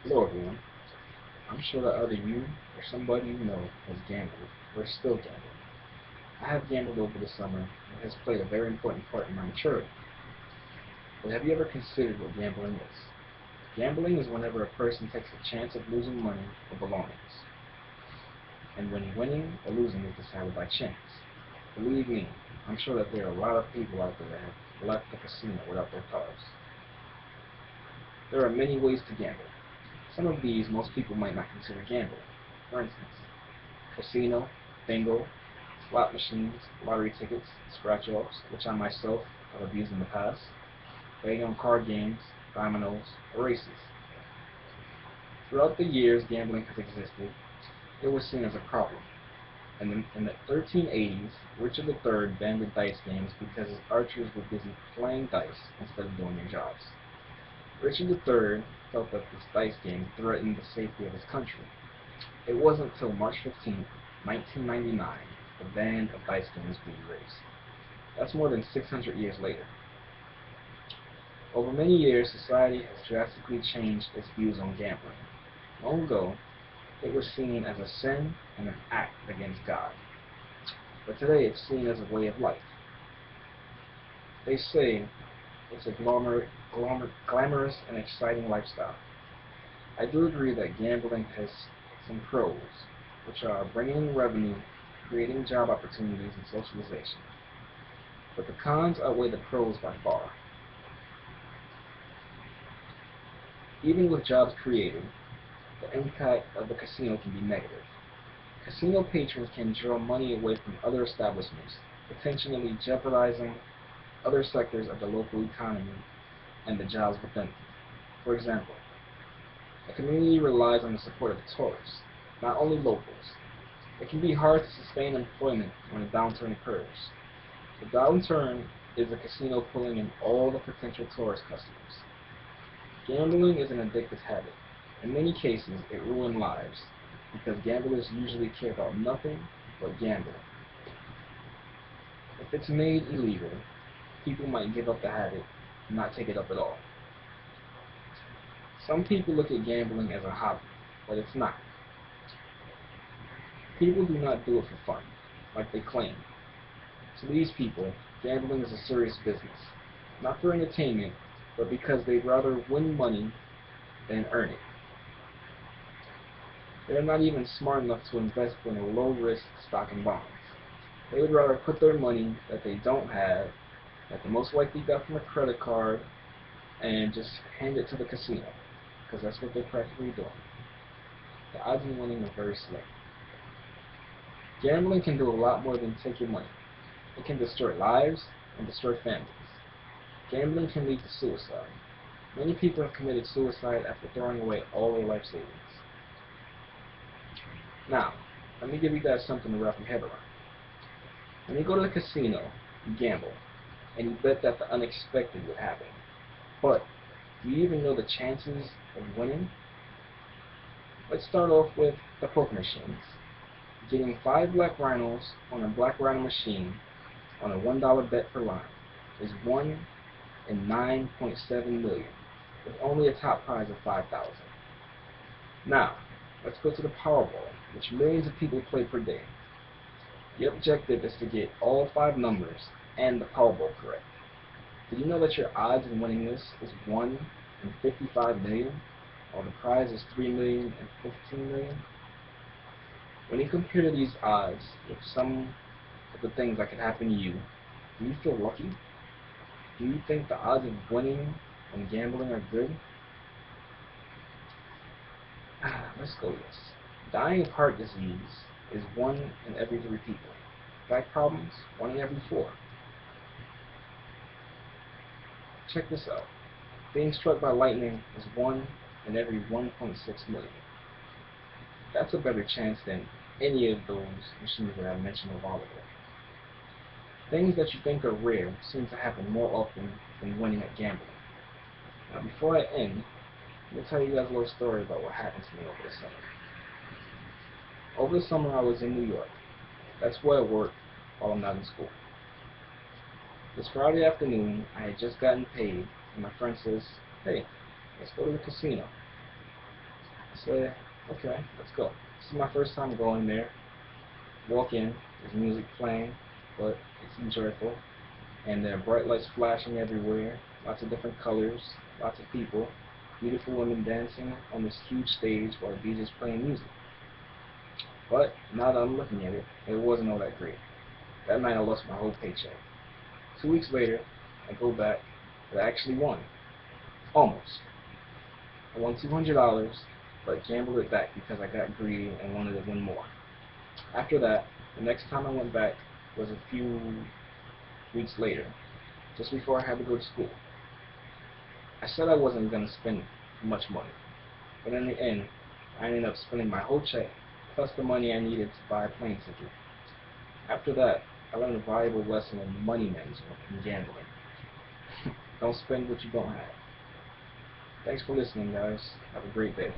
Hello everyone. I'm sure that either you or somebody you know has gambled or is still gambling. I have gambled over the summer and it has played a very important part in my maturity. But have you ever considered what gambling is? Gambling is whenever a person takes a chance of losing money or belongings, and when winning or losing is decided by chance. Believe me, I'm sure that there are a lot of people out there that have left the casino without their cars. There are many ways to gamble. Some of these most people might not consider gambling. For instance, casino, bingo, slot machines, lottery tickets, scratch-offs, which I myself have abused in the past, betting on card games, dominoes, or races. Throughout the years gambling has existed, it was seen as a problem. In the 1380s, Richard III banned the dice games because his archers were busy playing dice instead of doing their jobs. Richard III felt that this dice game threatened the safety of his country. It wasn't until March 15, 1999, the ban of dice games being erased. That's more than 600 years later. Over many years, society has drastically changed its views on gambling. Long ago, it was seen as a sin and an act against God. But today it's seen as a way of life. They say it's a glamorous and exciting lifestyle. I do agree that gambling has some pros, which are bringing in revenue, creating job opportunities, and socialization. But the cons outweigh the pros by far. Even with jobs created, the impact of the casino can be negative. Casino patrons can draw money away from other establishments, potentially jeopardizing other sectors of the local economy and the jobs within. For example, a community relies on the support of tourists, not only locals. It can be hard to sustain employment when a downturn occurs. The downturn is the casino pulling in all the potential tourist customers. Gambling is an addictive habit. In many cases, it ruins lives because gamblers usually care about nothing but gambling. If it's made illegal, people might give up the habit and not take it up at all. Some people look at gambling as a hobby, but it's not. People do not do it for fun, like they claim. To these people, gambling is a serious business, not for entertainment, but because they'd rather win money than earn it. They're not even smart enough to invest in a low-risk stock and bonds. They would rather put their money that they don't have, that they most likely got from a credit card, and just hand it to the casino, because that's what they're practically doing. The odds of winning are very slim. Gambling can do a lot more than take your money. It can destroy lives and destroy families. Gambling can lead to suicide. Many people have committed suicide after throwing away all their life savings. Now, let me give you guys something to wrap your head around. When you go to the casino, you gamble, and you bet that the unexpected would happen. But, do you even know the chances of winning? Let's start off with the poker machines. Getting 5 black rhinos on a black rhino machine on a $1 bet per line is 1 in 9.7 million, with only a top prize of 5,000. Now, let's go to the Powerball, which millions of people play per day. The objective is to get all 5 numbers and the Powerball correct. Did you know that your odds in winning this is 1 in 55 million, while the prize is 3 million and 15 million? When you compare these odds with some of the things that could happen to you, do you feel lucky? Do you think the odds of winning and gambling are good? Let's go with this. Dying of heart disease is 1 in every 3 people. Back problems, 1 in every 4. Check this out. Being struck by lightning is 1 in every 1.6 million. That's a better chance than any of those machines that I mentioned a while ago. Things that you think are rare seem to happen more often than winning at gambling. Now, before I end, let me tell you guys a little story about what happened to me over the summer. Over the summer, I was in New York. That's where I work while I'm not in school. This Friday afternoon, I had just gotten paid, and my friend says, "Hey, let's go to the casino." Say, okay, let's go. This is my first time going there. Walk in, there's music playing, but it's enjoyable. And there are bright lights flashing everywhere, lots of different colors, lots of people, beautiful women dancing on this huge stage while the DJ's playing music. But now that I'm looking at it, it wasn't all that great. That night I lost my whole paycheck. 2 weeks later, I go back, but I actually won. Almost. I won $200, but gambled it back because I got greedy and wanted to win more. After that, the next time I went back was a few weeks later, just before I had to go to school. I said I wasn't going to spend much money, but in the end, I ended up spending my whole check, plus the money I needed to buy a plane ticket. After that, I learned a valuable lesson in money management and gambling. Don't spend what you don't have. Thanks for listening, guys. Have a great day.